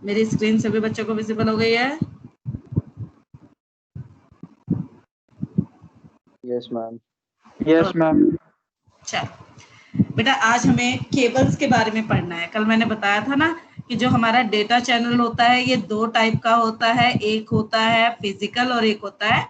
मेरी स्क्रीन सभी बच्चों को विजिबल हो गई है? Yes ma'am. Yes ma'am. चलो बेटा, आज हमें केबल्स के बारे में पढ़ना है। कल मैंने बताया था ना कि जो हमारा डेटा चैनल होता है ये दो टाइप का होता है, एक होता है फिजिकल और एक होता है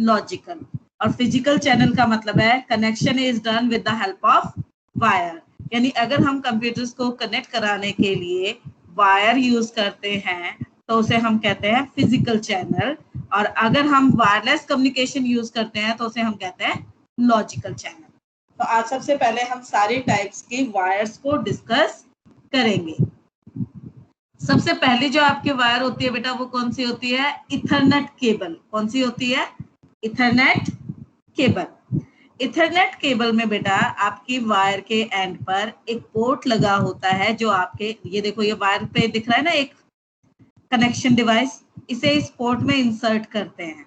लॉजिकल। और फिजिकल चैनल का मतलब है connection is done with the help of wire, यानी अगर हम कंप्यूटर्स को कनेक्ट कराने के लिए वायर यूज करते हैं तो उसे हम कहते हैं फिजिकल चैनल, और अगर हम वायरलेस कम्युनिकेशन यूज करते हैं तो उसे हम कहते हैं लॉजिकल चैनल। तो आज सबसे पहले हम सारे टाइप्स की वायर्स को डिस्कस करेंगे। सबसे पहली जो आपकी वायर होती है बेटा वो कौन सी होती है? Ethernet cable. कौन सी होती है? Ethernet cable. इथरनेट केबल में बेटा आपकी वायर के एंड पर एक पोर्ट लगा होता है जो आपके, ये देखो ये वायर पे दिख रहा है ना एक कनेक्शन डिवाइस, इसे इस पोर्ट में इंसर्ट करते हैं,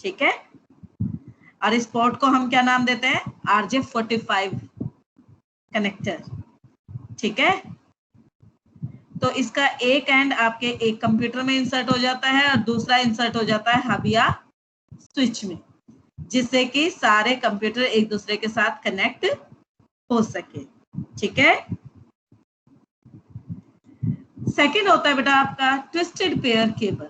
ठीक है। और इस पोर्ट को हम क्या नाम देते हैं? RJ45 कनेक्टर, ठीक है। तो इसका एक एंड आपके एक कंप्यूटर में इंसर्ट हो जाता है और दूसरा इंसर्ट हो जाता है हब या स्विच में, जिससे कि सारे कंप्यूटर एक दूसरे के साथ कनेक्ट हो सके, ठीक है। सेकंड होता है बेटा आपका ट्विस्टेड पेयर केबल।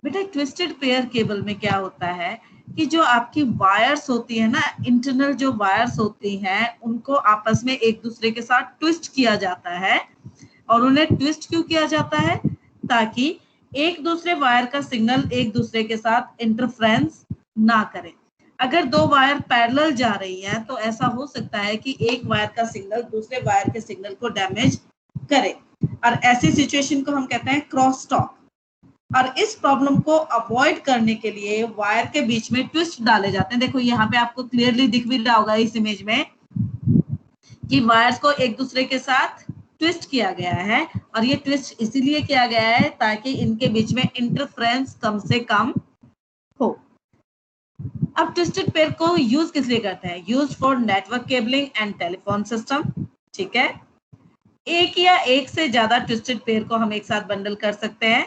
बेटा ट्विस्टेड पेयर केबल में क्या होता है कि जो आपकी वायर्स होती है ना, इंटरनल जो वायर्स होती हैं उनको आपस में एक दूसरे के साथ ट्विस्ट किया जाता है। और उन्हें ट्विस्ट क्यों किया जाता है? ताकि एक दूसरे वायर का सिग्नल एक दूसरे के साथ इंटरफ्रेंस ना करे। अगर दो वायर पैरेलल जा रही हैं तो ऐसा हो सकता है कि एक वायर का सिग्नल दूसरे वायर के सिग्नल को डैमेज करे, और ऐसी सिचुएशन को हम कहते हैं क्रॉस टॉक। और इस प्रॉब्लम को अवॉइड करने के लिए वायर के बीच में ट्विस्ट डाले जाते हैं। देखो यहाँ पे आपको क्लियरली दिख भी रहा होगा इस इमेज में कि वायर्स को एक दूसरे के साथ ट्विस्ट किया गया है, और ये ट्विस्ट इसीलिए किया गया है ताकि इनके बीच में इंटरफ्रेंस कम से कम हो। अब ट्विस्टेड पेयर को यूज किस लिए करते हैं? Use for network cabling and telephone system, ठीक है। एक या एक से ज्यादा ट्विस्टेड पेयर को हम एक साथ बंडल कर सकते हैं,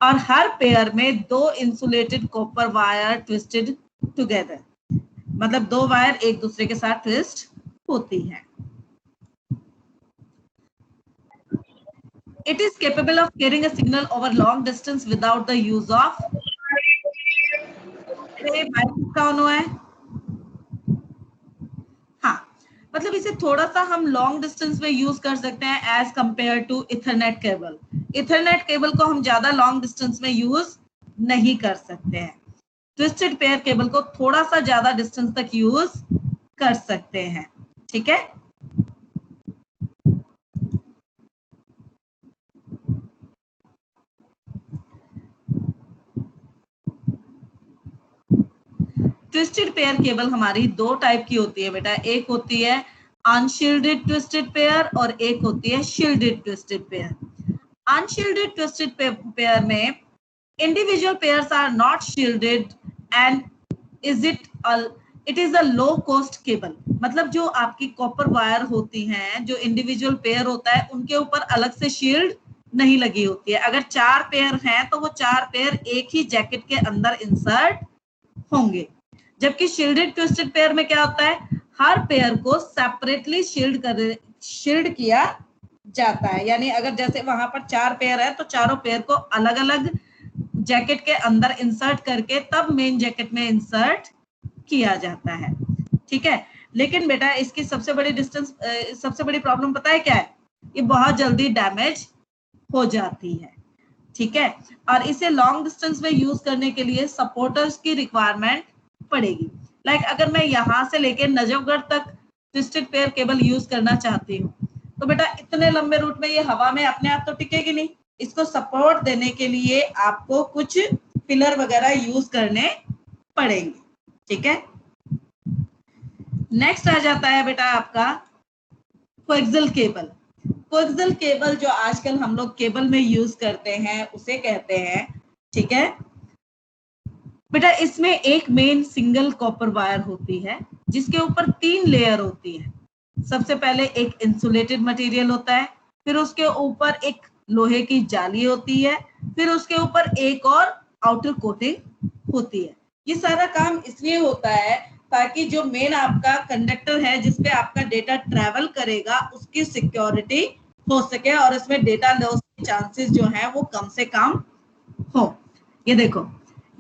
और हर पेयर में दो insulated copper wire twisted together, मतलब दो वायर एक दूसरे के साथ ट्विस्ट होती हैं। It is capable of carrying a signal over long distance without the use of on हुआ है। हाँ, मतलब इसे थोड़ा सा हम लॉन्ग डिस्टेंस में यूज कर सकते हैं as compare to ethernet cable. Ethernet cable को हम ज्यादा लॉन्ग डिस्टेंस में यूज नहीं कर सकते हैं। ट्विस्टेड पेयर केबल को थोड़ा सा ज्यादा डिस्टेंस तक यूज कर सकते हैं, ठीक है। ट्विस्टेड पेयर केबल हमारी दो टाइप की होती है बेटा, एक होती है अनशील्डेड ट्विस्टेड पेयर और एक होती है shielded twisted pair. Unshielded twisted pair में individual pairs are not shielded and it is a low cost cable। मतलब जो आपकी कॉपर वायर होती हैं, जो इंडिविजुअल पेयर होता है उनके ऊपर अलग से शील्ड नहीं लगी होती है। अगर चार पेयर हैं तो वो चार पेयर एक ही जैकेट के अंदर इंसर्ट होंगे, जबकि शील्डेड ट्विस्टेड पेयर में क्या होता है, हर पेयर को सेपरेटली शील्ड किया जाता है। यानी अगर जैसे वहां पर चार पेयर है तो चारों पेयर को अलग अलग जैकेट के अंदर इंसर्ट करके तब मेन जैकेट में इंसर्ट किया जाता है, ठीक है। लेकिन बेटा इसकी सबसे बड़ी प्रॉब्लम पता है क्या है? ये बहुत जल्दी डैमेज हो जाती है, ठीक है। और इसे लॉन्ग डिस्टेंस में यूज करने के लिए सपोर्टर्स की रिक्वायरमेंट पड़ेगी। लाइक अगर मैं यहाँ से लेके नजफगढ़ तक ट्विस्टेड पेयर केबल यूज करना चाहती हूँ तो बेटा इतने लंबे रूट में ये हवा में अपने आप तो टिकेगी नहीं। इसको सपोर्ट देने के लिए आपको कुछ पिलर वगैरह यूज करने पड़ेंगे, ठीक है। नेक्स्ट आ जाता है बेटा आपका कोएक्सियल केबल। कोएक्सियल केबल जो आजकल हम लोग केबल में यूज करते हैं उसे कहते हैं, ठीक है बेटा। इसमें एक मेन सिंगल कॉपर वायर होती है जिसके ऊपर तीन लेयर होती है। सबसे पहले एक इंसुलेटेड मटेरियल होता है, फिर उसके ऊपर एक लोहे की जाली होती है, फिर उसके ऊपर एक और आउटर कोटिंग होती है। ये सारा काम इसलिए होता है ताकि जो मेन आपका कंडक्टर है जिसपे आपका डेटा ट्रेवल करेगा उसकी सिक्योरिटी हो सके और इसमें डेटा लॉस के चांसेस जो है वो कम से कम हो। ये देखो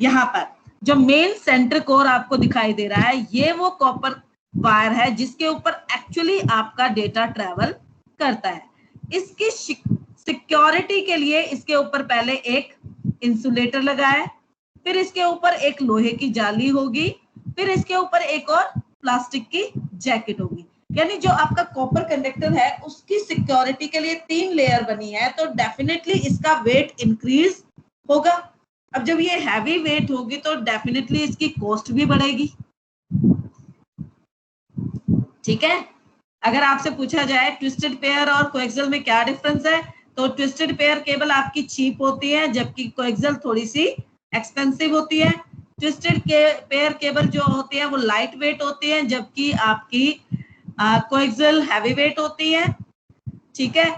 यहाँ पर जो मेन सेंटर कोर आपको दिखाई दे रहा है, ये वो कॉपर वायर है जिसके ऊपर एक्चुअली आपका डेटा ट्रेवल करता है। इसकी सिक्योरिटी के लिए इसके ऊपर पहले एक इंसुलेटर लगा है, फिर इसके ऊपर एक लोहे की जाली होगी, फिर इसके ऊपर एक और प्लास्टिक की जैकेट होगी। यानी जो आपका कॉपर कंडक्टर है उसकी सिक्योरिटी के लिए 3 लेयर बनी है, तो डेफिनेटली इसका वेट इंक्रीज होगा। अब जब ये हैवी वेट होगी तो डेफिनेटली इसकी कॉस्ट भी बढ़ेगी। ठीक है, अगर आपसे पूछा जाए ट्विस्टेड पेयर और कोएक्सियल में क्या डिफरेंस है, तो ट्विस्टेड पेयर केबल आपकी चीप होती है जबकि कोएक्सियल थोड़ी सी एक्सपेंसिव होती है। ट्विस्टेड पेयर केबल जो होती है वो लाइट वेट होती है जबकि आपकी कोएक्सियल हैवी वेट होती है। ठीक है,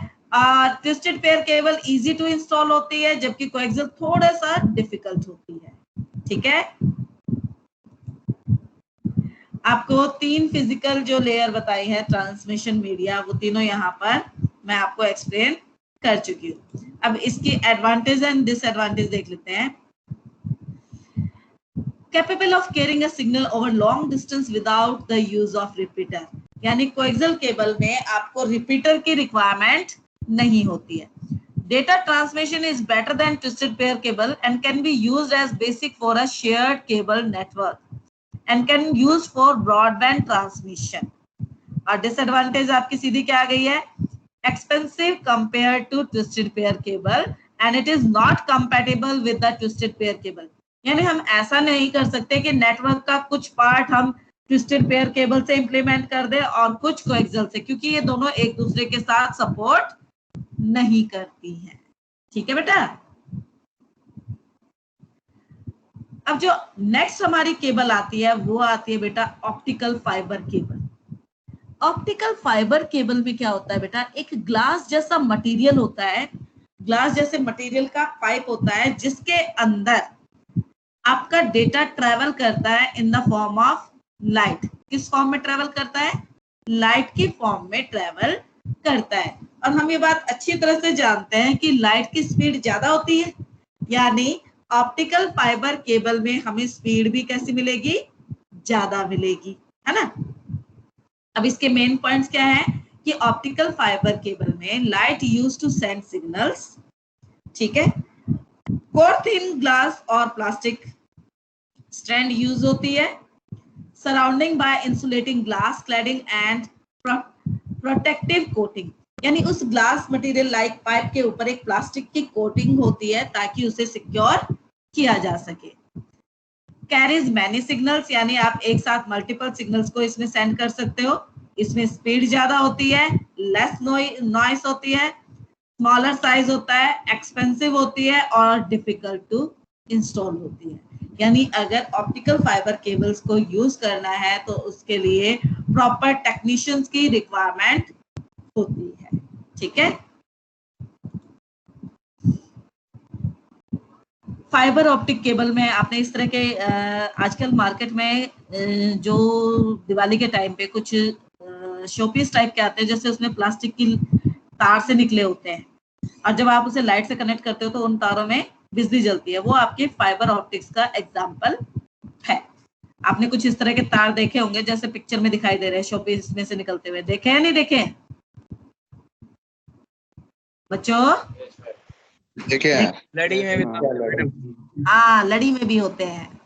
twisted pair cable easy to install होती है जबकि कोएक्सियल थोड़ा सा डिफिकल्ट होती है। ठीक है, आपको 3 फिजिकल जो लेयर बताई है ट्रांसमिशन मीडिया, वो तीनों यहाँ पर मैं आपको एक्सप्लेन कर चुकी हूँ। अब इसकी एडवांटेज एंड डिसएडवांटेज देख लेते हैं। Capable of carrying a signal over long distance without the use of repeater, यानी कोएक्सियल केबल में आपको रिपीटर की रिक्वायरमेंट नहीं होती है। Data transmission is better than twisted pair cable and can be used as basic for a shared cable network and can use for broadband transmission। और disadvantage आपकी सीधी क्या आ गई है, expensive compared to twisted pair cable and it is not compatible with the twisted pair cable। यानी हम ऐसा नहीं कर सकते कि नेटवर्क का कुछ पार्ट हम ट्विस्टेड पेयर केबल से इंप्लीमेंट कर दे और कुछ कोएक्सियल से, क्योंकि ये दोनों एक दूसरे के साथ सपोर्ट नहीं करती हैं। ठीक है बेटा, अब जो नेक्स्ट हमारी केबल आती है वो आती है बेटा optical fibre cable. Optical fibre cable में क्या होता है बेटा, एक ग्लास जैसा मटेरियल होता है, ग्लास जैसे मटेरियल का पाइप होता है जिसके अंदर आपका डेटा ट्रेवल करता है in the form of light. किस फॉर्म में ट्रेवल करता है, लाइट की फॉर्म में ट्रेवल करता है। और हम ये बात अच्छी तरह से जानते हैं कि लाइट की स्पीड ज्यादा होती है, यानी ऑप्टिकल फाइबर केबल में हमें स्पीड भी कैसी मिलेगी, ज्यादा मिलेगी, है ना। अब इसके मेन पॉइंट्स क्या है कि ऑप्टिकल फाइबर केबल में light used to send signals, ठीक है, कोर थिन ग्लास और प्लास्टिक स्ट्रैंड यूज होती है, surrounding by insulating glass cladding and protective coating, यानी उस ग्लास मटेरियल लाइक पाइप के ऊपर एक प्लास्टिक की कोटिंग होती है ताकि उसे सिक्योर किया जा सके। कैरीज मैनी सिग्नल्स, यानी आप एक साथ मल्टीपल सिग्नल्स को इसमें सेंड कर सकते हो। इसमें स्पीड ज्यादा होती है, लेस नॉइस होती है, स्मॉलर साइज होता है, एक्सपेंसिव होती है और डिफिकल्ट टू इंस्टॉल होती है। यानी अगर ऑप्टिकल फाइबर केबल्स को यूज करना है तो उसके लिए प्रॉपर टेक्नीशियंस की रिक्वायरमेंट होती है। ठीक है, फाइबर ऑप्टिक केबल में आपने इस तरह के आजकल मार्केट में जो दिवाली के टाइम पे कुछ शोपीस टाइप के आते हैं, जैसे उसमें प्लास्टिक की तार से निकले होते हैं और जब आप उसे लाइट से कनेक्ट करते हो तो उन तारों में बिजली जलती है, वो आपके फाइबर ऑप्टिक्स का एग्जाम्पल है। आपने कुछ इस तरह के तार देखे होंगे जैसे पिक्चर में दिखाई दे रहे हैं, शोपीस में से निकलते हुए, देखे हैं नहीं देखे बच्चों? देखिए लड़ी में भी, हाँ लड़ी में भी होते हैं।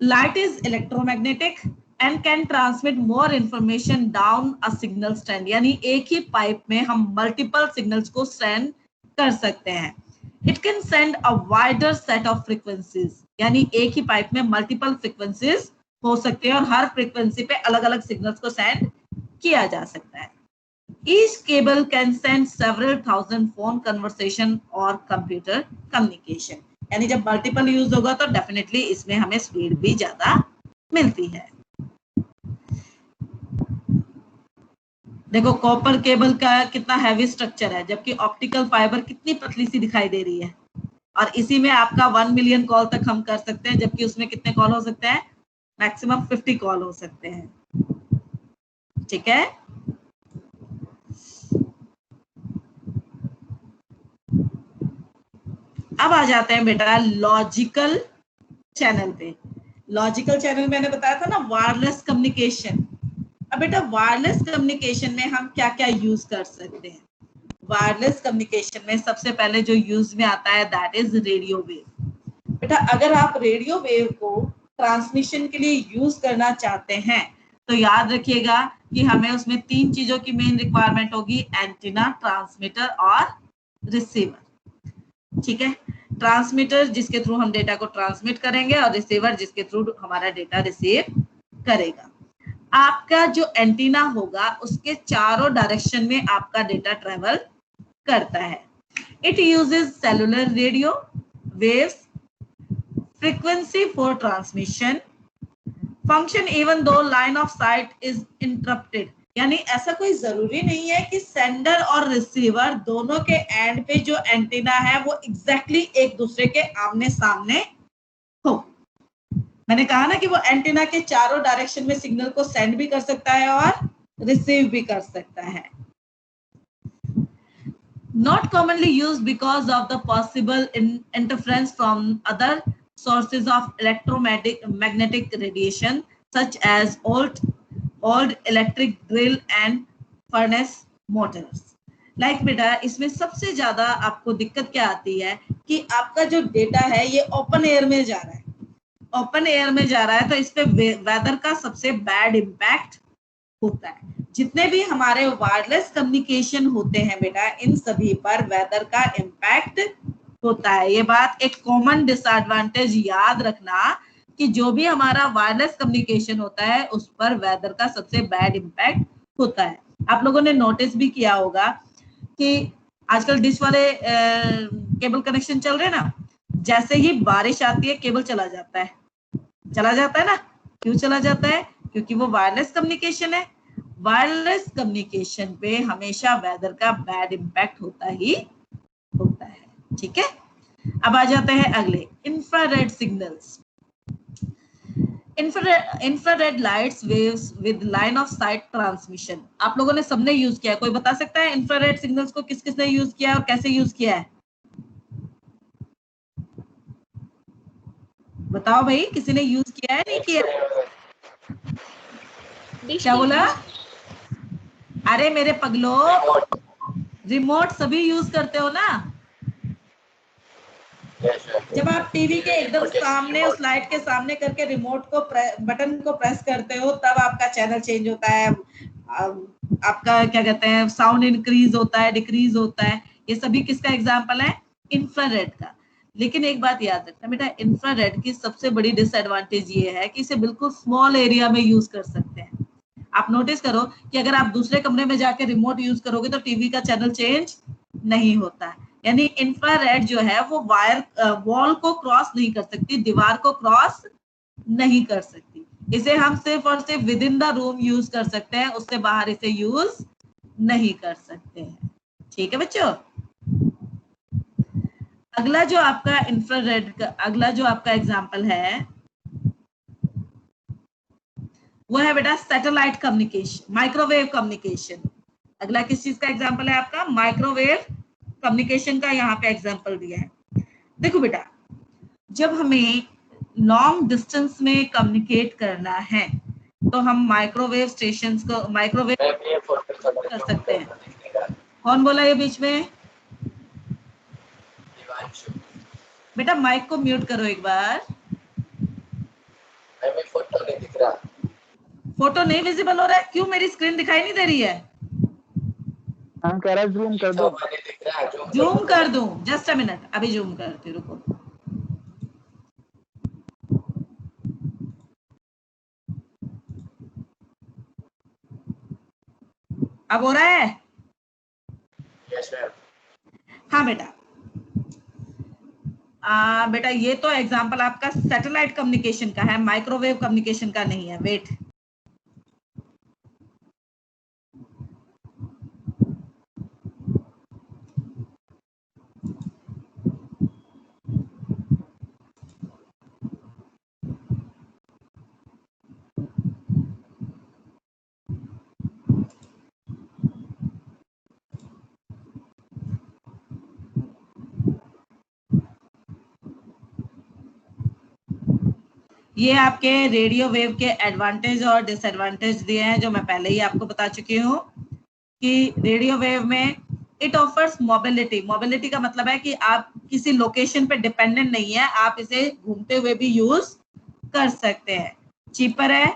Light is electromagnetic and can transmit more information down a signal strand, यानी एक ही पाइप में हम मल्टीपल सिग्नल्स को सेंड कर सकते हैं। It can send a wider set of frequencies, यानी एक ही पाइप में मल्टीपल फ्रीक्वेंसीज हो सकते हैं और हर फ्रीक्वेंसी पे अलग अलग सिग्नल्स को सेंड किया जा सकता है। Each cable can send several thousand phone conversation और computer communication, यानी जब मल्टीपल यूज होगा तो डेफिनेटली इसमें हमें स्पीड भी ज्यादा मिलती है। देखो कॉपर केबल का कितना हैवी स्ट्रक्चर है, जबकि ऑप्टिकल फाइबर कितनी पतली सी दिखाई दे रही है। और इसी में आपका 1 मिलियन कॉल तक हम कर सकते हैं, जबकि उसमें कितने कॉल हो सकते हैं? मैक्सिमम 50 कॉल हो सकते हैं। ठीक है, अब आ जाते हैं बेटा लॉजिकल चैनल पे। लॉजिकल चैनल मैंने बताया था ना, वायरलेस कम्युनिकेशन। अब बेटा वायरलेस कम्युनिकेशन में हम क्या क्या यूज कर सकते हैं? वायरलेस कम्युनिकेशन में सबसे पहले जो यूज में आता है दैट इज रेडियो वेव। बेटा अगर आप रेडियो वेव को ट्रांसमिशन के लिए यूज करना चाहते हैं तो याद रखिएगा कि हमें उसमें 3 चीजों की मेन रिक्वायरमेंट होगी, एंटीना, ट्रांसमीटर और रिसीवर। ठीक है, ट्रांसमीटर जिसके थ्रू हम डेटा को ट्रांसमिट करेंगे और रिसीवर जिसके थ्रू हमारा डेटा रिसीव करेगा। आपका जो एंटीना होगा उसके चारों डायरेक्शन में आपका डेटा ट्रेवल करता है। It uses cellular radio waves frequency for transmission function even though line of sight is interrupted। यानी ऐसा कोई जरूरी नहीं है कि सेंडर और रिसीवर दोनों के एंड पे जो एंटीना है वो एग्जैक्टली एक दूसरे के आमने सामने हो। मैंने कहा ना कि वो एंटीना के चारों डायरेक्शन में सिग्नल को सेंड भी कर सकता है और रिसीव भी कर सकता है। Not commonly used because of the possible interference from other sources of electromagnetic radiation such as old electric drill and furnace motors। Like बेटा इसमें सबसे ज्यादा आपको दिक्कत क्या आती है कि आपका जो डेटा है ये ओपन एयर में जा रहा है। ओपन एयर में जा रहा है तो इस पे वेदर का सबसे बैड इम्पैक्ट होता है। जितने भी हमारे वायरलेस कम्युनिकेशन होते हैं बेटा इन सभी पर वेदर का इम्पैक्ट होता है। ये बात एक कॉमन डिसएडवांटेज याद रखना कि जो भी हमारा वायरलेस कम्युनिकेशन होता है उस पर वेदर का सबसे बैड इम्पैक्ट होता है। आप लोगों ने नोटिस भी किया होगा कि आजकल डिश वाले केबल कनेक्शन चल रहे हैं ना, जैसे ही बारिश आती है केबल चला जाता है ना। क्यों चला जाता है? क्योंकि वो वायरलेस कम्युनिकेशन है। वायरलेस कम्युनिकेशन पे हमेशा वेदर का बैड इम्पैक्ट होता ही होता है। ठीक है, अब आ जाते हैं अगले infrared signals. Infrared lights waves with line of site transmission. आप लोगों ने सबने यूज किया है, कोई बता सकता है इंफ्रारेड सिग्नल्स को किस किसने यूज किया और कैसे यूज किया है? बताओ भाई, किसी ने यूज किया है नहीं किया? क्या बोला? अरे मेरे पगलो, रिमोट सभी यूज करते हो ना। जब आप टीवी के एकदम सामने उस लाइट के सामने करके रिमोट को बटन को प्रेस करते हो तब आपका चैनल चेंज होता है, आपका क्या कहते हैं साउंड इंक्रीज होता है, डिक्रीज होता है। ये सभी किसका एग्जांपल है? इंफ्रारेड का। लेकिन एक बात याद रखना बेटा, इंफ्रारेड की सबसे बड़ी डिसएडवांटेज ये है कि इसे बिल्कुल स्मॉल एरिया में यूज कर सकते हैं। आप नोटिस करो कि अगर आप दूसरे कमरे में जाके रिमोट यूज करोगे तो टीवी का चैनल चेंज नहीं होता है। यानी इंफ्रारेड जो है वो वायर वॉल को क्रॉस नहीं कर सकती, दीवार को क्रॉस नहीं कर सकती। इसे हम सिर्फ और सिर्फ with in the room use कर सकते हैं, उससे बाहर इसे यूज नहीं कर सकते हैं। ठीक है बच्चों, अगला जो आपका इंफ्रारेड का अगला जो आपका एग्जांपल है वो है बेटा सैटेलाइट कम्युनिकेशन, माइक्रोवेव कम्युनिकेशन। अगला किस चीज का एग्जांपल है आपका? माइक्रोवेव कम्युनिकेशन का यहाँ पे एग्जांपल दिया है। देखो बेटा, जब हमें लॉन्ग डिस्टेंस में कम्युनिकेट करना है तो हम माइक्रोवेव स्टेशंस को माइक्रोवेव कर सकते हैं। कौन बोला ये बीच में? बेटा माइक को म्यूट करो एक बार। फोटो नहीं दिख रहा। फोटो नहीं विजिबल हो रहा है? क्यों, मेरी स्क्रीन दिखाई नहीं दे रही है? हम कह रहे जूम कर दो। जूम कर दूं? जस्ट अ मिनट, अभी जूम करती, रुको। अब हो रहा है? Yes ma'am. हाँ बेटा, बेटा ये तो एग्जांपल आपका सैटेलाइट कम्युनिकेशन का है, माइक्रोवेव कम्युनिकेशन का नहीं है। वेट, ये आपके रेडियो वेव के एडवांटेज और डिसएडवांटेज दिए हैं जो मैं पहले ही आपको बता चुकी हूँ कि रेडियो वेव में इट ऑफर्स मोबिलिटी। मोबिलिटी का मतलब है कि आप किसी लोकेशन पे डिपेंडेंट नहीं है, आप इसे घूमते हुए भी यूज कर सकते हैं। चीपर है,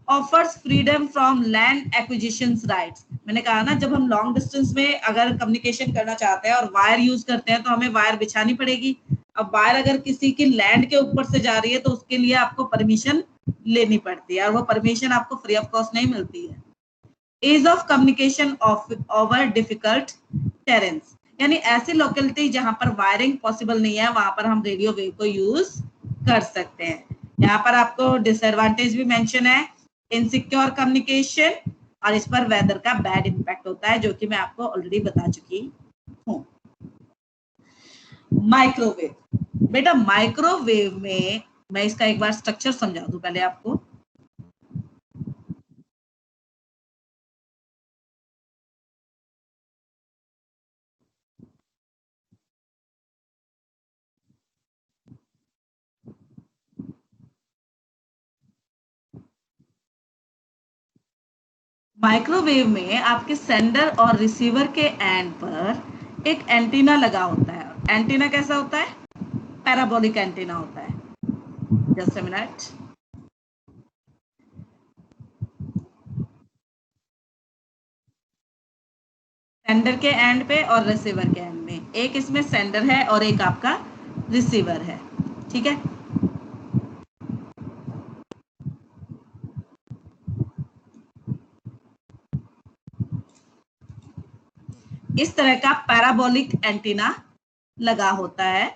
offers freedom from land acquisition rights. मैंने कहा ना, जब हम लॉन्ग डिस्टेंस में अगर कम्युनिकेशन करना चाहते हैं और वायर यूज करते हैं तो हमें वायर बिछानी पड़ेगी। अब वायर अगर किसी की लैंड के ऊपर से जा रही है तो उसके लिए आपको परमिशन लेनी पड़ती है और वो परमिशन आपको फ्री ऑफ कॉस्ट नहीं मिलती है। Ease of communication over difficult terrains, यानी ऐसी लोकेलिटी जहां पर वायरिंग पॉसिबल नहीं है वहां पर हम रेडियो वेव को यूज कर सकते हैं। यहाँ पर आपको डिसएडवांटेज भी मेंशन है, इनसिक्योर कम्युनिकेशन, और इस पर वेदर का बैड इम्पैक्ट होता है जो कि मैं आपको ऑलरेडी बता चुकी हूँ। माइक्रोवेव, बेटा माइक्रोवेव में मैं इसका एक बार स्ट्रक्चर समझा दूं पहले आपको। माइक्रोवेव में आपके सेंडर और रिसीवर के एंड पर एक एंटीना लगा होता है। एंटीना कैसा होता है? पैराबोलिक एंटीना होता है। Just a minute. सेंडर के एंड पे और रिसीवर के एंड में, एक इसमें सेंडर है और एक आपका रिसीवर है, ठीक है। इस तरह का पैराबोलिक एंटीना लगा होता है।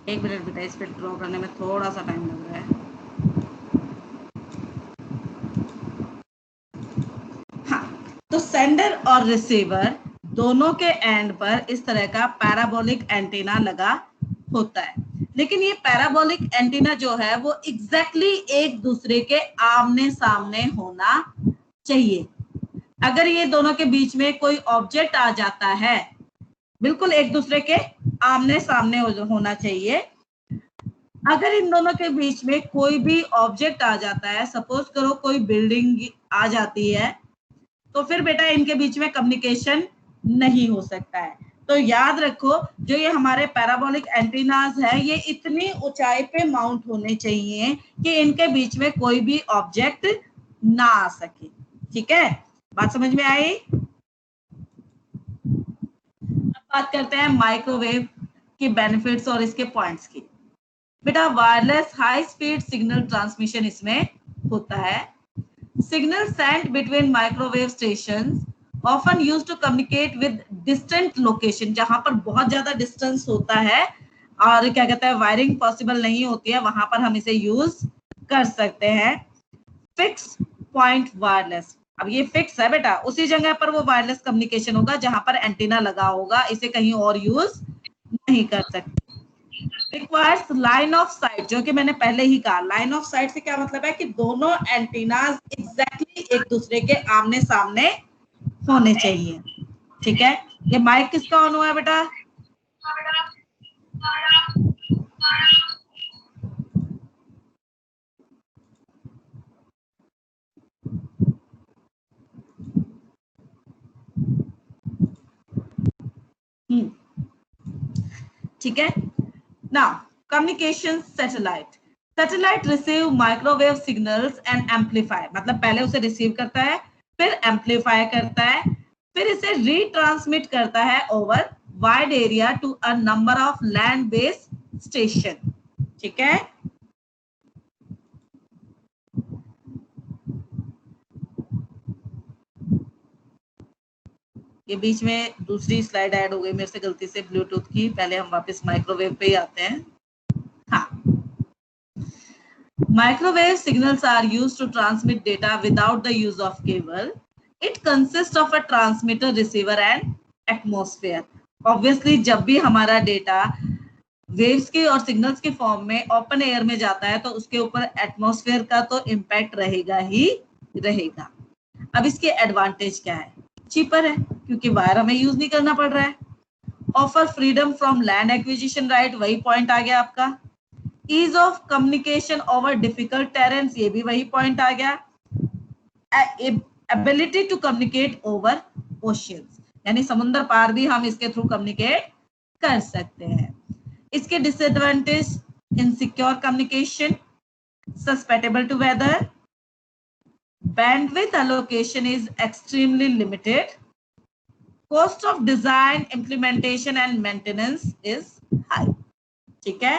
एक मिनट बेटा, इस पे ड्रॉ करने में थोड़ा सा टाइम लग रहा है। हाँ, तो सेंडर और रिसीवर दोनों के एंड पर इस तरह का पैराबोलिक एंटीना लगा होता है। लेकिन ये पैराबोलिक एंटीना जो है वो एग्जैक्टली एक दूसरे के आमने सामने होना चाहिए। अगर ये दोनों के बीच में कोई ऑब्जेक्ट आ जाता है, बिल्कुल एक दूसरे के आमने सामने होना चाहिए। अगर इन दोनों के बीच में कोई भी ऑब्जेक्ट आ जाता है, सपोज करो कोई बिल्डिंग आ जाती है, तो फिर बेटा इनके बीच में कम्युनिकेशन नहीं हो सकता है। तो याद रखो, जो ये हमारे पैराबोलिक एंटीनास है ये इतनी ऊंचाई पे माउंट होने चाहिए कि इनके बीच में कोई भी ऑब्जेक्ट ना आ सके। ठीक है, बात समझ में आई? अब बात करते हैं माइक्रोवेव की बेनिफिट्स और इसके पॉइंट्स की। बेटा wireless high speed signal transmission इसमें होता है। Signal sent between microwave stations often used to communicate with distant location, जहां पर बहुत ज्यादा डिस्टेंस होता है और क्या कहते हैं वायरिंग पॉसिबल नहीं होती है, वहां पर हम इसे यूज कर सकते हैं। फिक्स पॉइंट वायरलेस, अब ये फिक्स है बेटा, उसी जगह पर वो वायरलेस कम्युनिकेशन होगा जहां पर एंटीना लगा होगा, इसे कहीं और यूज नहीं कर सकते। रिक्वायर्स लाइन ऑफ साइट, जो कि मैंने पहले ही कहा, लाइन ऑफ साइट से क्या मतलब है कि दोनों एंटीनास एग्जैक्टली एक दूसरे के आमने सामने होने चाहिए। ठीक है, ये माइक किसका ऑन हुआ है बेटा? ठीक है। Now communication satellite, satellite receive microwave signals and amplify, मतलब पहले उसे रिसीव करता है, फिर एम्पलीफाई करता है, फिर इसे रीट्रांसमिट करता है over wide area to a number of land based station. ठीक है, ये बीच में दूसरी स्लाइड ऐड हो गई मेरे से गलती से ब्लूटूथ की, पहले हम वापस माइक्रोवेव पे ही आते हैं। हाँ, microwave signals are used to transmit data without the use of cable. It consist of a transmitter, receiver and atmosphere. Obviously जब भी हमारा डेटा वेव्स के और सिग्नल्स के फॉर्म में ओपन एयर में जाता है तो उसके ऊपर एटमॉस्फेयर का तो इम्पैक्ट रहेगा ही रहेगा। अब इसके एडवांटेज क्या है? चीपर है क्योंकि वायर हमें यूज नहीं करना पड़ रहा है। Offer freedom from land acquisition right, वही पॉइंट आ गया आपका। Ease of communication over difficult terrains, ये भी वही पॉइंट आ गया। Ability to communicate over oceans, यानी समुद्र पार भी हम इसके थ्रू कम्युनिकेट कर सकते हैं। इसके disadvantage, insecure communication, susceptible to weather, bandwidth allocation is extremely limited, cost of design, implementation and maintenance is high। ठीक है,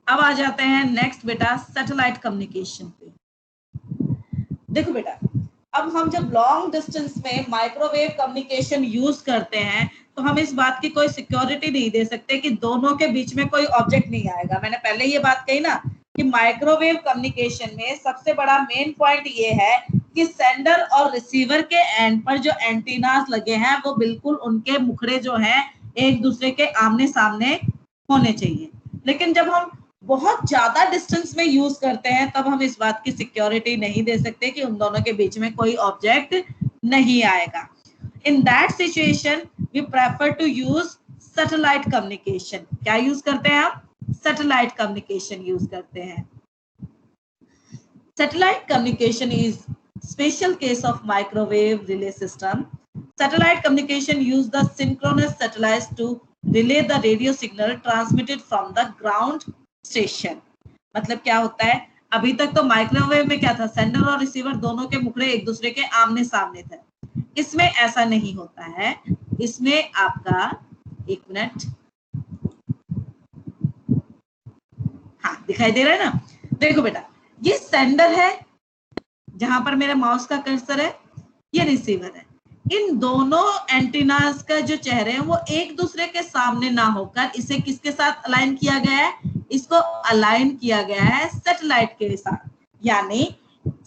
अब आ जाते हैं नेक्स्ट बेटा सैटेलाइट कम्युनिकेशन पे। देखो बेटा, अब हम जब लॉन्ग डिस्टेंस में माइक्रोवेव कम्युनिकेशन यूज करते हैं तो हम इस बात की कोई सिक्योरिटी नहीं दे सकते कि दोनों के बीच में कोई ऑब्जेक्ट नहीं आएगा। मैंने पहले ये बात कही ना कि माइक्रोवेव कम्युनिकेशन में सबसे बड़ा मेन पॉइंट ये है कि सेंडर और रिसीवर के एंड पर जो एंटीनास लगे हैं वो बिल्कुल उनके मुखड़े जो हैं एक दूसरे के आमने सामने होने चाहिए। लेकिन जब हम बहुत ज्यादा डिस्टेंस में यूज करते हैं तब हम इस बात की सिक्योरिटी नहीं दे सकते कि उन दोनों के बीच में कोई ऑब्जेक्ट नहीं आएगा। In that situation we prefer to use satellite communication. क्या यूज करते हैं आप? सैटेलाइट कम्युनिकेशन यूज करते हैं। Satellite communication is special case of microwave relay system. Satellite communication use the synchronous satellites to relay the radio signal transmitted from the ground station। मतलब क्या होता है, अभी तक तो माइक्रोवेव में क्या था, सेंडर और रिसीवर दोनों के मुखड़े एक दूसरे के आमने सामने थे। इसमें ऐसा नहीं होता है। इसमें आपका, एक मिनट, हाँ दिखाई दे रहा है ना? देखो बेटा, ये सेंडर है जहां पर मेरे माउस का कर्सर है, ये रिसीवर है। इन दोनों एंटीनास का जो चेहरे हैं वो एक दूसरे के सामने ना होकर इसे किसके साथ अलाइन किया गया है? इसको अलाइन किया गया है सैटेलाइट के साथ। यानी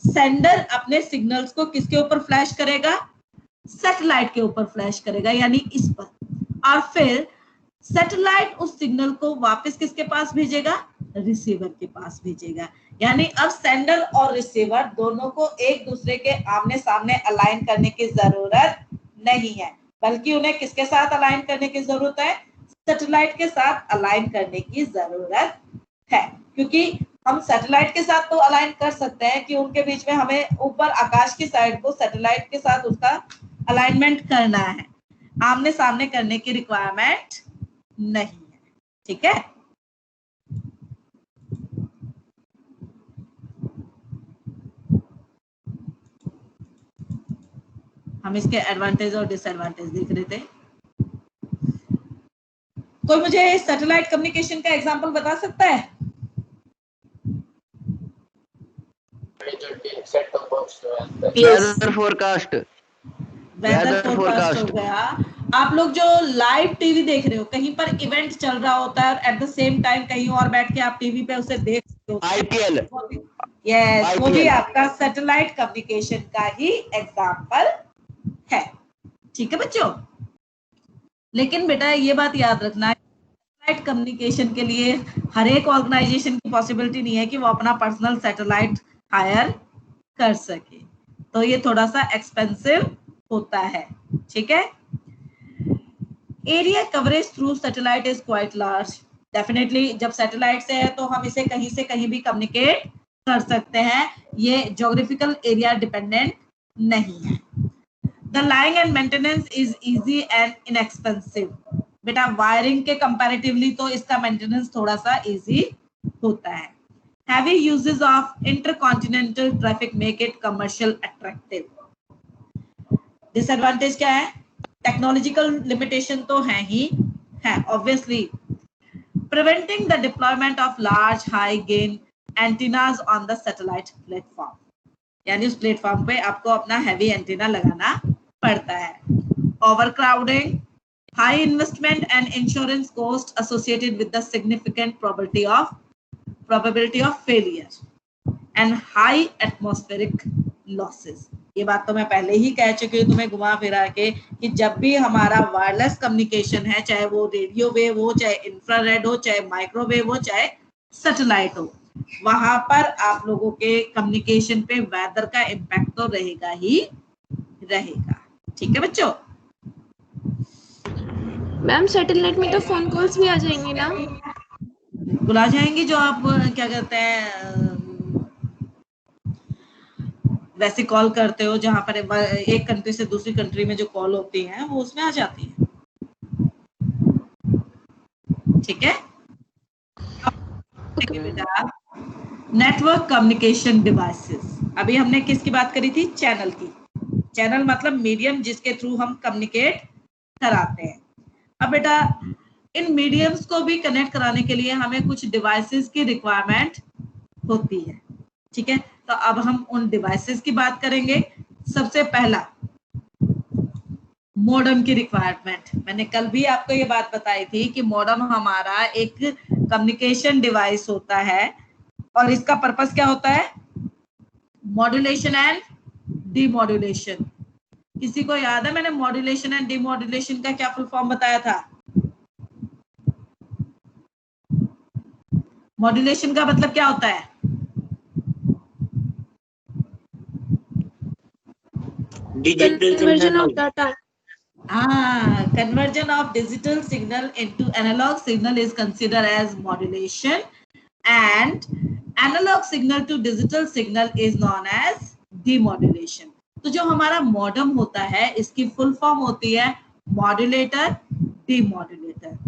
सेंडर अपने सिग्नल्स को किसके ऊपर फ्लैश करेगा? सैटेलाइट के ऊपर फ्लैश करेगा, यानी इस पर। और फिर सैटेलाइट उस सिग्नल को वापस किसके पास भेजेगा? रिसीवर के पास भेजेगा। यानी अब सेंडर और रिसीवर दोनों को एक दूसरे के आमने सामने अलाइन करने की जरूरत नहीं है, बल्कि उन्हें किसके साथ अलाइन करने की जरूरत है? सैटेलाइट के साथ अलाइन करने की जरूरत है। क्योंकि हम सैटेलाइट के साथ तो अलाइन कर सकते हैं कि उनके बीच में हमें ऊपर आकाश की साइड को सैटेलाइट के साथ उसका अलाइनमेंट करना है, आमने सामने करने की रिक्वायरमेंट नहीं है। ठीक है, हम इसके एडवांटेज और डिसएडवांटेज देख रहे थे। कोई मुझे सैटेलाइट कम्युनिकेशन का एग्जांपल बता सकता है? Weather forecast. वेदर फोरकास्ट हो गया। आप लोग जो लाइव टीवी देख रहे हो, कहीं पर इवेंट चल रहा होता है और एट द सेम टाइम कहीं और बैठ के आप टीवी पे उसे देख सकते हो, आईपीएल। यस, वो भी आपका सैटेलाइट कम्युनिकेशन का ही एग्जांपल है। ठीक है बच्चों, लेकिन बेटा ये बात याद रखना, सैटेलाइट कम्युनिकेशन के लिए हर एक ऑर्गेनाइजेशन की पॉसिबिलिटी नहीं है कि वो अपना पर्सनल सैटेलाइट हायर कर सके, तो ये थोड़ा सा एक्सपेंसिव होता है। ठीक है, area coverage through satellite is quite large. Definitely जब सैटेलाइट से है तो हम इसे कहीं से कहीं भी कम्युनिकेट कर सकते हैं, ये ज्योग्राफिकल एरिया डिपेंडेंट नहीं है। The laying and maintenance is easy and inexpensive। बेटा वायरिंग के कंपैरेटिवली तो इसका मेंटेनेंस थोड़ा सा इजी होता है। Heavy uses of intercontinental traffic make it commercial attractive। Disadvantage क्या है? टेक्नोलॉजिकल लिमिटेशन तो है ही है, obviously. Preventing the deployment of large high gain antennas on the satellite platform। यानी उस प्लेटफॉर्म पे आपको अपना हैवी एंटीना लगाना पड़ता है। Overcrowding, high investment and insurance cost associated with the significant probability of failure and high atmospheric losses। ये बात तो मैं पहले ही कह चुकी हूँ तुम्हें घुमा फिरा के कि जब भी हमारा वायरलेस कम्युनिकेशन है, चाहे वो रेडियो वेव हो, चाहे इंफ्रारेड हो, चाहे माइक्रोवेव हो, चाहे सैटेलाइट हो, वहां पर आप लोगों के कम्युनिकेशन पे वेदर का इम्पैक्ट तो रहेगा ही रहेगा। ठीक है बच्चों? मैम सैटेलाइट में तो फोन कॉल्स भी आ जाएंगी ना? बिल्कुल आ जाएंगी। जो आप क्या कहते हैं वैसे कॉल करते हो, जहां पर एक कंट्री से दूसरी कंट्री में जो कॉल होती हैं वो उसमें आ जाती है। ठीक है बेटा। नेटवर्क कम्युनिकेशन डिवाइसेस, अभी हमने किसकी बात करी थी? चैनल की। चैनल मतलब मीडियम जिसके थ्रू हम कम्युनिकेट कराते हैं। अब बेटा इन मीडियम्स को भी कनेक्ट कराने के लिए हमें कुछ डिवाइसेस की रिक्वायरमेंट होती है। ठीक है, तो अब हम उन डिवाइसेस की बात करेंगे। सबसे पहला मॉडेम की रिक्वायरमेंट। मैंने कल भी आपको ये बात बताई थी कि मॉडेम हमारा एक कम्युनिकेशन डिवाइस होता है और इसका पर्पस क्या होता है? Modulation and demodulation. किसी को याद है मैंने मॉड्यूलेशन एंड डीमॉड्यूलेशन का क्या फुल फॉर्म बताया था? मॉड्यूलेशन का मतलब क्या होता है? Conversion of data. Conversion of digital signal into analog signal is considered as modulation, and analog signal to digital signal is known as demodulation। तो जो हमारा मॉडेम होता है इसकी फुल फॉर्म होती है मॉड्यूलेटर, डीमॉड्यूलेटर।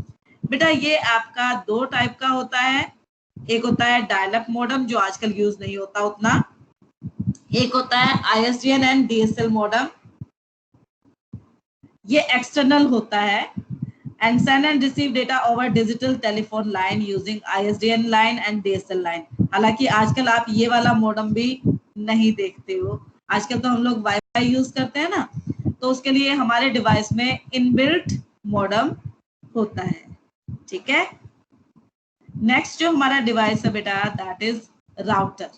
बेटा ये आपका दो टाइप का होता है। एक होता है डायल-अप मॉडेम जो आजकल यूज नहीं होता उतना, एक होता है ISDN एंड DSL मॉडेम। ये एक्सटर्नल होता है and send and receive data over digital telephone line using ISDN line and DSL line। हालांकि आजकल आप ये वाला मॉडेम भी नहीं देखते हो, आजकल तो हम लोग वाईफाई यूज करते हैं ना, तो उसके लिए हमारे डिवाइस में इनबिल्ट मॉडेम होता है। ठीक है, नेक्स्ट जो हमारा डिवाइस है बेटा दैट इज राउटर।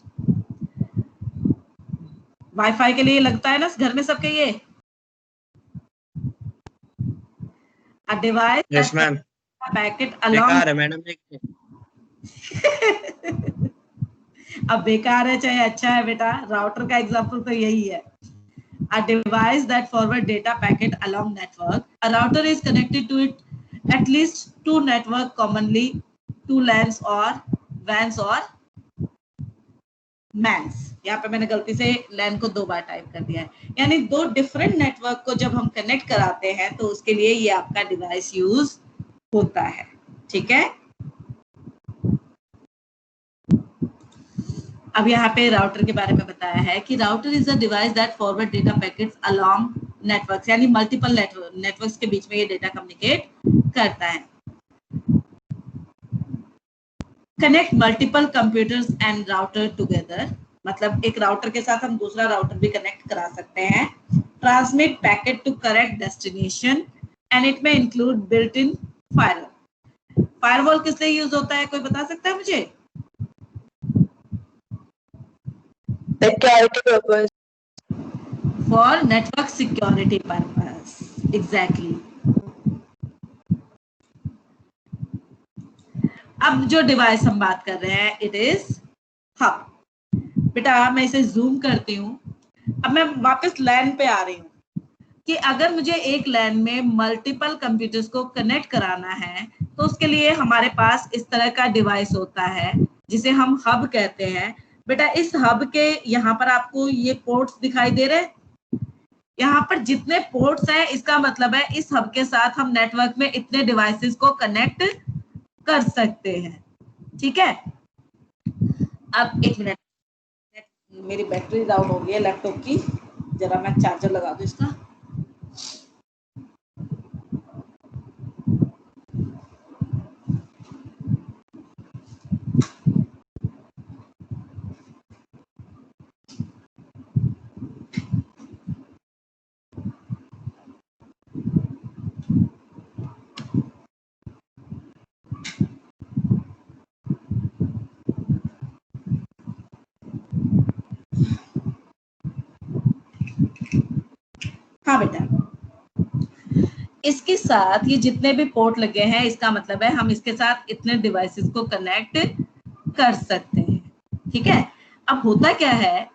वाईफाई के लिए लगता है ना घर में सबके ये a device Yes, that ma'am. a packet along बेकार है मैडम। अब बेकार है चाहे अच्छा है बेटा, राउटर का एग्जांपल तो यही है। A device that forward data packet along network. A router is connected to it at least two network, commonly two LANs or WANs or MANs। यहाँ पे मैंने गलती से LAN को 2 बार टाइप कर दिया है, यानी 2 डिफरेंट नेटवर्क को जब हम कनेक्ट कराते हैं तो उसके लिए ये आपका डिवाइस यूज होता है। ठीक है, अब यहाँ पे राउटर के बारे में बताया है कि router is a device that forward data packets along networks, यानी मल्टीपल नेटवर्क्स के बीच में ये डेटा कम्युनिकेट करता है। Connect multiple computers and router together, मतलब एक राउटर के साथ हम दूसरा राउटर भी कनेक्ट करा सकते हैं। Transmit packet to correct destination and it में include built in firewall. Firewall किस लिए यूज होता है, कोई बता सकता है मुझे? Security purpose. For network security purpose, exactly. अब जो डिवाइस हम बात कर रहे हैं इट इज हब। बेटा मैं इसे जूम करती हूँ, अब मैं वापस लैन पे आ रही हूँ कि अगर मुझे एक लैन में मल्टीपल कंप्यूटर्स को कनेक्ट कराना है तो उसके लिए हमारे पास इस तरह का डिवाइस होता है जिसे हम हब कहते हैं। बेटा इस हब के यहाँ पर आपको ये पोर्ट्स दिखाई दे रहे हैं, यहाँ पर जितने पोर्ट्स हैं इसका मतलब है इस हब के साथ हम नेटवर्क में इतने डिवाइसेस को कनेक्ट कर सकते हैं। ठीक है, अब एक मिनट, मेरी बैटरी डाउन हो गई है लैपटॉप की, जरा मैं चार्जर लगा दूं इसका। हाँ बेटा, इसके साथ ये जितने भी पोर्ट लगे हैं, इसका मतलब है हम इसके साथ इतने डिवाइसेस को कनेक्ट कर सकते हैं। ठीक है, अब होता क्या है,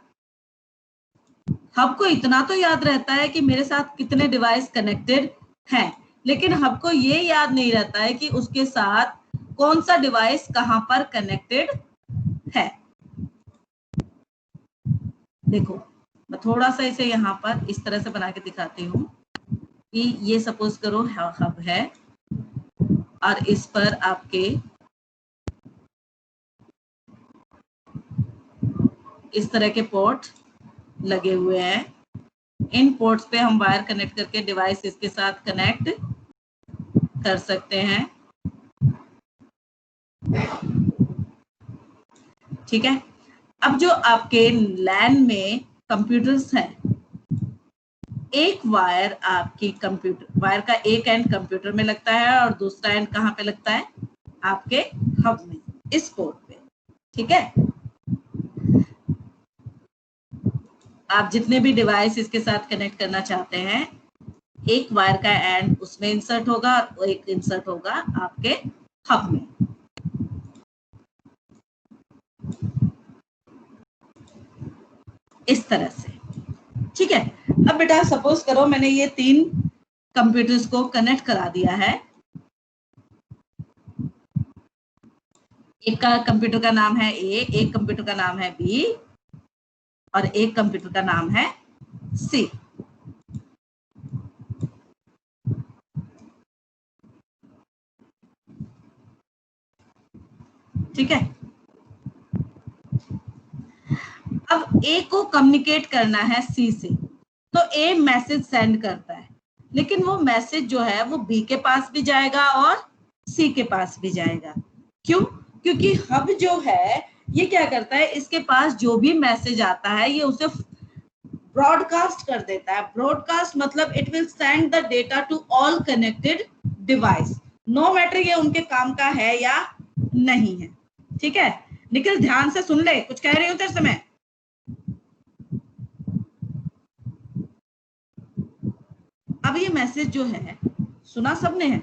हब को इतना तो याद रहता है कि मेरे साथ कितने डिवाइस कनेक्टेड हैं, लेकिन हब को ये याद नहीं रहता है कि उसके साथ कौन सा डिवाइस कहां पर कनेक्टेड है। देखो मैं थोड़ा सा इसे यहाँ पर इस तरह से बना के दिखाती हूँ कि ये सपोज करो हब है और इस पर आपके इस तरह के पोर्ट लगे हुए हैं। इन पोर्ट्स पे हम वायर कनेक्ट करके डिवाइस इसके साथ कनेक्ट कर सकते हैं। ठीक है, अब जो आपके लैन में कंप्यूटर्स हैं, एक वायर आपकी कंप्यूटर वायर का एक एंड कंप्यूटर में लगता है और दूसरा एंड कहाँ पे लगता है, आपके हब में, इस पोर्ट पे। ठीक है, आप जितने भी डिवाइस इसके साथ कनेक्ट करना चाहते हैं, एक वायर का एंड उसमें इंसर्ट होगा और एक इंसर्ट होगा आपके हब में। इस तरह से। ठीक है, अब बेटा सपोज करो मैंने ये 3 कंप्यूटर्स को कनेक्ट करा दिया है। एक का कंप्यूटर का नाम है ए, एक कंप्यूटर का नाम है बी और एक कंप्यूटर का नाम है सी। ठीक है, अब ए को कम्युनिकेट करना है सी से, तो ए मैसेज सेंड करता है, लेकिन वो मैसेज जो है वो बी के पास भी जाएगा और सी के पास भी जाएगा। क्यों? क्योंकि हब जो है ये क्या करता है, इसके पास जो भी मैसेज आता है ये उसे ब्रॉडकास्ट कर देता है। ब्रॉडकास्ट मतलब it will send the data to all connected device, no matter ये उनके काम का है या नहीं है। ठीक है, निखिल ध्यान से सुन ले, कुछ कह रही हूं तेरे से मैं। अब ये मैसेज जो है सुना सबने है,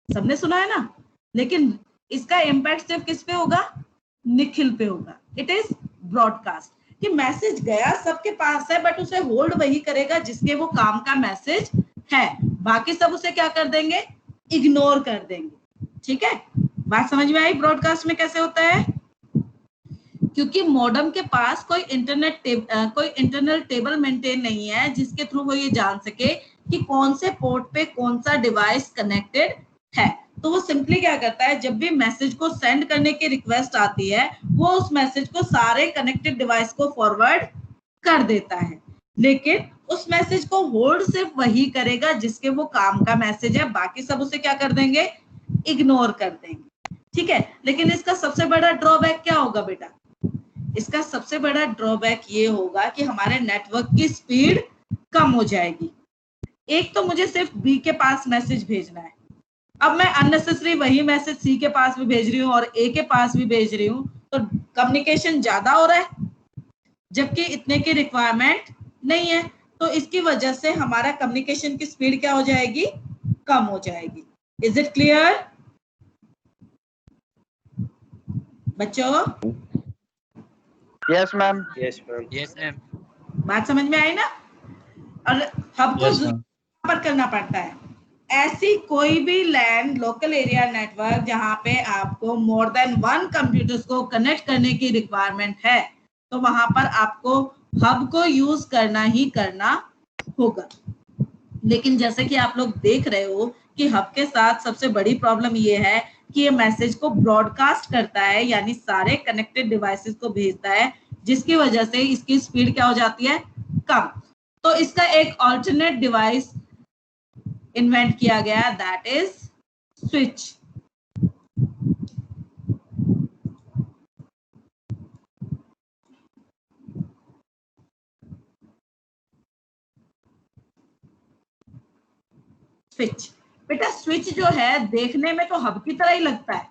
सबने सुना है ना, लेकिन इसका इम्पैक्ट सिर्फ किस पे होगा, निखिल पे होगा। इट इज ब्रॉडकास्ट, कि मैसेज गया सबके पास है, बट उसे होल्ड वही करेगा जिसके वो काम का मैसेज है, बाकी सब उसे क्या कर देंगे, इग्नोर कर देंगे। ठीक है, बात समझ में आई ब्रॉडकास्ट में कैसे होता है? क्योंकि मॉडेम के पास कोई इंटरनल टेबल मेंटेन नहीं है जिसके थ्रू वो ये जान सके कि कौन से पोर्ट पे कौन सा डिवाइस कनेक्टेड है। तो वो सिंपली क्या करता है, जब भी मैसेज को सेंड करने की रिक्वेस्ट आती है वो उस मैसेज को सारे कनेक्टेड डिवाइस को फॉरवर्ड कर देता है, लेकिन उस मैसेज को होल्ड सिर्फ वही करेगा जिसके वो काम का मैसेज है, बाकी सब उसे क्या कर देंगे, इग्नोर कर देंगे। ठीक है, लेकिन इसका सबसे बड़ा ड्रॉबैक क्या होगा बेटा, इसका सबसे बड़ा ड्रॉबैक ये होगा कि हमारे नेटवर्क की स्पीड कम हो जाएगी। एक तो मुझे सिर्फ बी के पास मैसेज भेजना है, अब मैं अननेसेसरी वही मैसेज सी के पास भी भेज रही हूँ और ए के पास भी भेज रही हूँ, तो कम्युनिकेशन ज्यादा हो रहा है जबकि इतने की रिक्वायरमेंट नहीं है। तो इसकी वजह से हमारा कम्युनिकेशन की स्पीड क्या हो जाएगी, कम हो जाएगी। इज इट क्लियर बच्चों? Yes ma'am. Yes ma'am. Yes ma'am. बात समझ में आई ना? और हमको पर करना पड़ता है ऐसी कोई भी लैंड लोकल एरिया नेटवर्क जहां पे आपको मोर देन 1 कंप्यूटर्स को कनेक्ट करने की रिक्वायरमेंट है, तो वहां पर आपको हब को यूज करना ही करना होगा। लेकिन जैसे कि आप लोग देख रहे हो कि हब के साथ सबसे बड़ी प्रॉब्लम ये है कि ये मैसेज को ब्रॉडकास्ट करता है, यानी सारे कनेक्टेड डिवाइसेस को भेजता है, जिसकी वजह से इसकी स्पीड क्या हो जाती है, कम। तो इसका एक ऑल्टरनेट डिवाइस इन्वेंट किया गया, दैट इज स्विच। स्विच बेटा, स्विच जो है देखने में तो हब की तरह ही लगता है।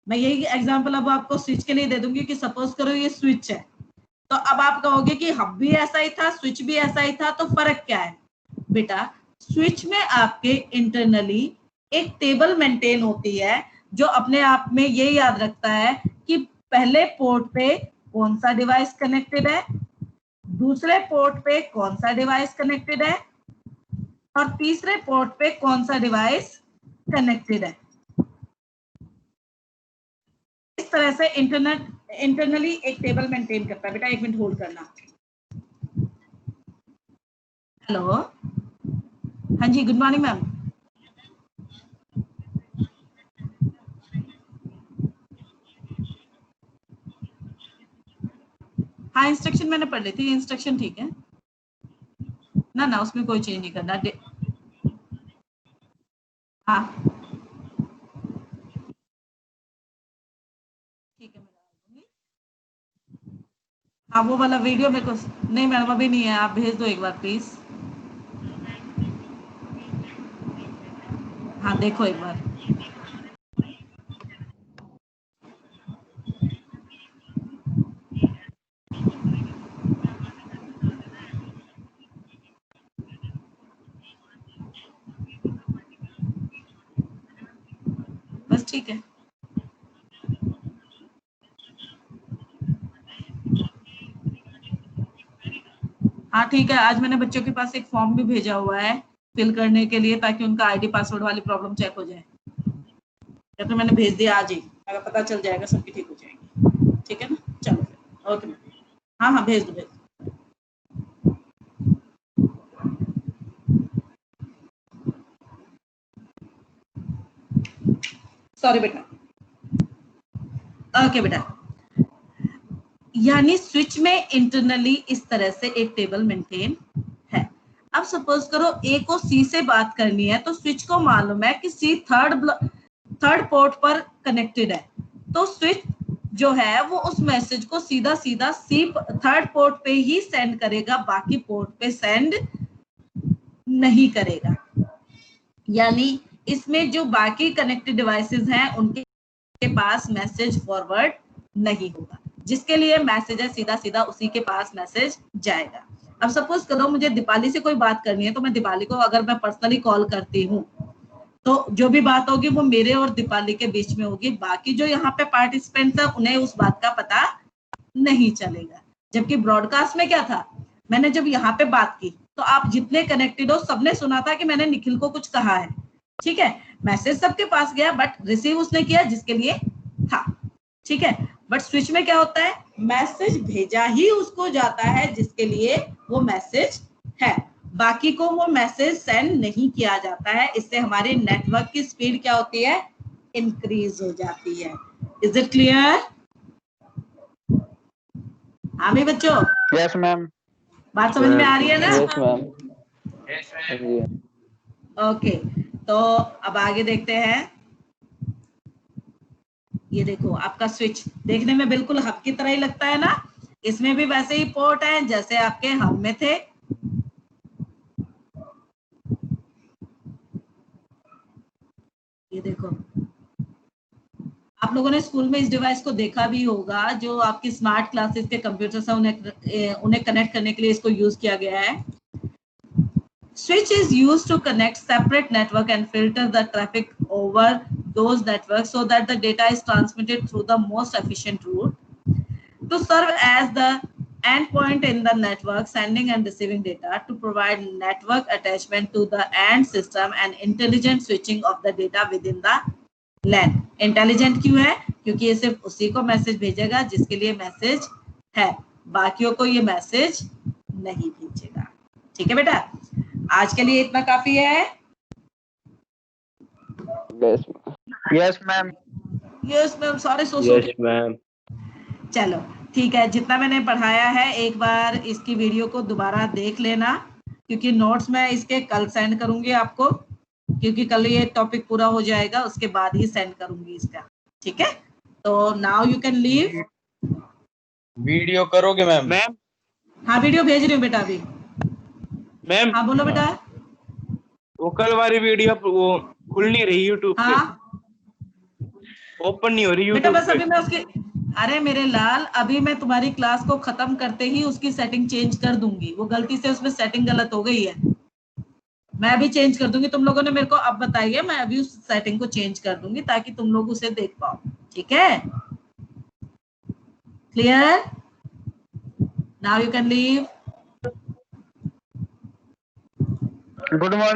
मैं यही एग्जांपल अब आपको स्विच के लिए दे दूंगी कि सपोज करो ये स्विच है, तो अब आप कहोगे कि हब भी ऐसा ही था, स्विच भी ऐसा ही था, तो फर्क क्या है? बेटा स्विच में आपके इंटरनली एक टेबल मेंटेन होती है जो अपने आप में ये याद रखता है कि पहले पोर्ट पे कौन सा डिवाइस कनेक्टेड है, दूसरे पोर्ट पे कौन सा डिवाइस कनेक्टेड है और तीसरे पोर्ट पे कौन सा डिवाइस कनेक्टेड है। इस तरह से इंटरनली एक टेबल मेंटेन करता है। बेटा 1 मिनट होल्ड करना। हेलो, हाँ जी, गुड मॉर्निंग मैम। हाँ, इंस्ट्रक्शन मैंने पढ़ ली थी, इंस्ट्रक्शन ठीक है ना, ना उसमें कोई चेंज नहीं करना। हाँ ठीक है, मैं डाल दूंगी। हाँ वो वाला वीडियो मेरे को नहीं मैडम अभी नहीं है, आप भेज दो एक बार प्लीज। हाँ देखो एक बार। बस ठीक है। हाँ ठीक है, आज मैंने बच्चों के पास एक फॉर्म भी भेजा हुआ है फिल करने के लिए ताकि उनका आईडी पासवर्ड वाली प्रॉब्लम चेक हो जाए। या तो मैंने भेज दिया आज ही, अगर पता चल जाएगा सबकी ठीक हो जाएगी। ठीक है ना, चलो फिर ओके। हाँ हाँ भेज दो, भेज दो। सॉरी बेटा। ओके बेटा, यानी स्विच में इंटरनली इस तरह से एक टेबल मेंटेन है। अब सपोज करो ए को सी से बात करनी है तो स्विच को मालूम है कि सी थर्ड पोर्ट पर कनेक्टेड है, तो स्विच जो है वो उस मैसेज को सीधा सीधा सी थर्ड पोर्ट पे ही सेंड करेगा, बाकी पोर्ट पे सेंड नहीं करेगा। यानी इसमें जो बाकी कनेक्टेड डिवाइसेस हैं उनके पास मैसेज फॉरवर्ड नहीं होगा, जिसके लिए मैसेज है सीधा सीधा उसी के पास मैसेज जाएगा। अब सपोज करो मुझे दीपाली से कोई बात करनी है, तो मैं दीपाली को अगर मैं पर्सनली कॉल करती हूँ तो जो भी बात होगी वो मेरे और दीपाली के बीच में होगी, बाकी जो यहाँ पे पार्टिसिपेंट्स है उन्हें उस बात का पता नहीं चलेगा। जबकि ब्रॉडकास्ट में क्या था, मैंने जब यहाँ पे बात की तो आप जितने कनेक्टेड हो सबने सुना था कि मैंने निखिल को कुछ कहा है, ठीक है, मैसेज सबके पास गया बट रिसीव उसने किया जिसके लिए था, ठीक है। बट स्विच में क्या होता है, मैसेज भेजा ही उसको जाता है जिसके लिए वो मैसेज है, बाकी को वो मैसेज सेंड नहीं किया जाता है। इससे हमारी नेटवर्क की स्पीड क्या होती है, इंक्रीज हो जाती है। Is it clear? हाँ भी बच्चों, यस मैम। बात समझ में आ रही है ना? Yes ma'am. ओके, तो अब आगे देखते हैं। ये देखो आपका स्विच देखने में बिल्कुल हब की तरह ही लगता है ना, इसमें भी वैसे ही पोर्ट है जैसे आपके हब में थे। ये देखो आप लोगों ने स्कूल में इस डिवाइस को देखा भी होगा, जो आपकी स्मार्ट क्लासेस के कंप्यूटर्स हैं उन्हें कनेक्ट करने के लिए इसको यूज किया गया है। Switch is used to connect separate network and filter the traffic over those networks so that the data is transmitted through the most efficient route. To serve as the endpoint in the network, sending and receiving data, to provide network attachment to the end system and intelligent switching of the data within the LAN. Intelligent क्यों है? क्योंकि ये सिर्फ उसी को message भेजेगा जिसके लिए मैसेज है, बाकियों को ये मैसेज नहीं भेजेगा। ठीक है बेटा, आज के लिए इतना काफी है। Yes ma'am. यस मैम, सारे यस मैम। चलो ठीक है, जितना मैंने पढ़ाया है एक बार इसकी वीडियो को दोबारा देख लेना, क्योंकि नोट्स मैं इसके कल सेंड करूंगी आपको, क्योंकि कल ये टॉपिक पूरा हो जाएगा, उसके बाद ही सेंड करूंगी इसका। ठीक है, तो now you can leave. Video करोगे मैम? मैम हाँ वीडियो भेज रही हूँ बेटा अभी। मैम हाँ बोलो बेटा। वो कल वाली वीडियो वो खुल नहीं रही यूट्यूब पे। हाँ ओपन नहीं हो रही बेटा, यूट्यूब बस अभी मैं उसकी, अरे मेरे लाल, अभी मैं तुम्हारी क्लास को खत्म करते ही उसकी सेटिंग चेंज कर दूंगी, वो गलती से उसमें सेटिंग गलत हो गई है। मैं अभी चेंज कर दूंगी, तुम लोगों ने मेरे को अब बताइए, मैं अभी उस सेटिंग को चेंज कर दूंगी ताकि तुम लोग उसे देख पाओ। ठीक है, clear? Now you can leave. Good morning